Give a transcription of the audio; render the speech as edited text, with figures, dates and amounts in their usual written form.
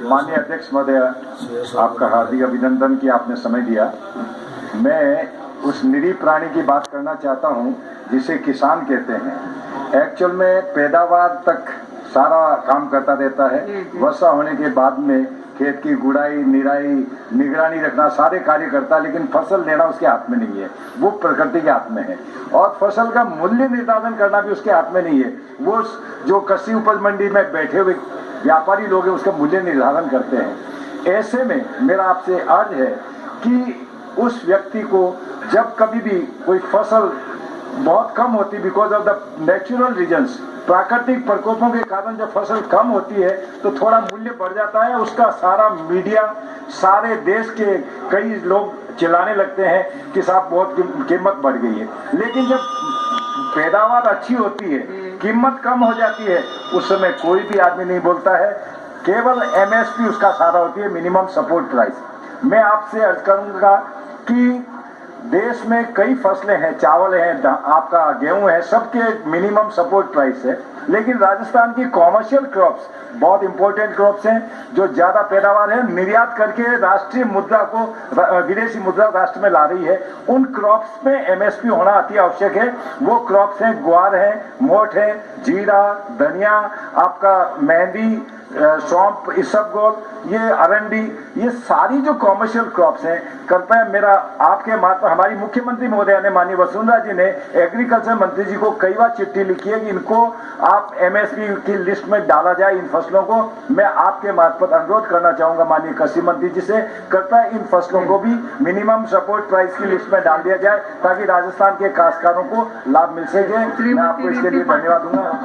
माननीय अध्यक्ष महोदय, आपका हार्दिक अभिनंदन कि आपने समय दिया। मैं उस निरीह प्राणी की बात करना चाहता हूं जिसे किसान कहते हैं। एक्चुअल में पैदावार तक सारा काम करता रहता है। वर्षा होने के बाद में खेत की गुड़ाई, निराई, निगरानी रखना सारे कार्य करता है, लेकिन फसल लेना उसके हाथ में नहीं है, वो प्रकृति के हाथ में है। और फसल का मूल्य निर्धारण करना भी उसके हाथ में नहीं है। वो जो कृषि उपज मंडी में बैठे हुए व्यापारी लोग हैं उसका मूल्य निर्धारण करते हैं। ऐसे में मेरा आपसे अर्ज है कि उस व्यक्ति को जब कभी भी कोई फसल बहुत कम होती because of the natural reasons, प्राकृतिक प्रकोपों के कारण जब फसल कम होती है तो थोड़ा मूल्य बढ़ जाता है। उसका सारा मीडिया, सारे देश के कई लोग चिल्लाने लगते हैं कि साहब बहुत कीमत बढ़ गई है। लेकिन जब पैदावार अच्छी होती है, कीमत कम हो जाती है, उस समय कोई भी आदमी नहीं बोलता है। केवल एमएसपी उसका सहारा होती है, मिनिमम सपोर्ट प्राइस। मैं आपसे अर्ज करूंगा कि देश में कई फसलें हैं, चावल है, आपका गेहूं है, सबके मिनिमम सपोर्ट प्राइस है। लेकिन राजस्थान की कॉमर्शियल क्रॉप्स बहुत इंपॉर्टेंट क्रॉप्स हैं जो ज्यादा पैदावार है, निर्यात करके राष्ट्रीय मुद्रा को, विदेशी मुद्रा राष्ट्र में ला रही है। उन क्रॉप्स में एमएसपी होना अति आवश्यक है। वो क्रॉप्स हैं ग्वार है, मोठ है, जीरा, धनिया, आपका मेहंदी, सौंफ, इसबगोल, ये अरंडी, ये सारी जो कॉमर्शियल क्रॉप्स हैं। कृपया मेरा आपके मार्फत हमारी मुख्यमंत्री महोदया ने, माननीय वसुंधरा जी ने एग्रीकल्चर मंत्री जी को कई बार चिट्ठी लिखी है कि इनको आप एमएसपी की लिस्ट में डाला जाए इन फसलों को। मैं आपके मार्फत अनुरोध करना चाहूंगा माननीय कृषि मंत्री जी से, कृपया इन फसलों को भी मिनिमम सपोर्ट प्राइस की लिस्ट में डाल दिया जाए ताकि राजस्थान के काश्तकारों को लाभ मिल सके। मैं आपको इसके लिए धन्यवाद दूंगा।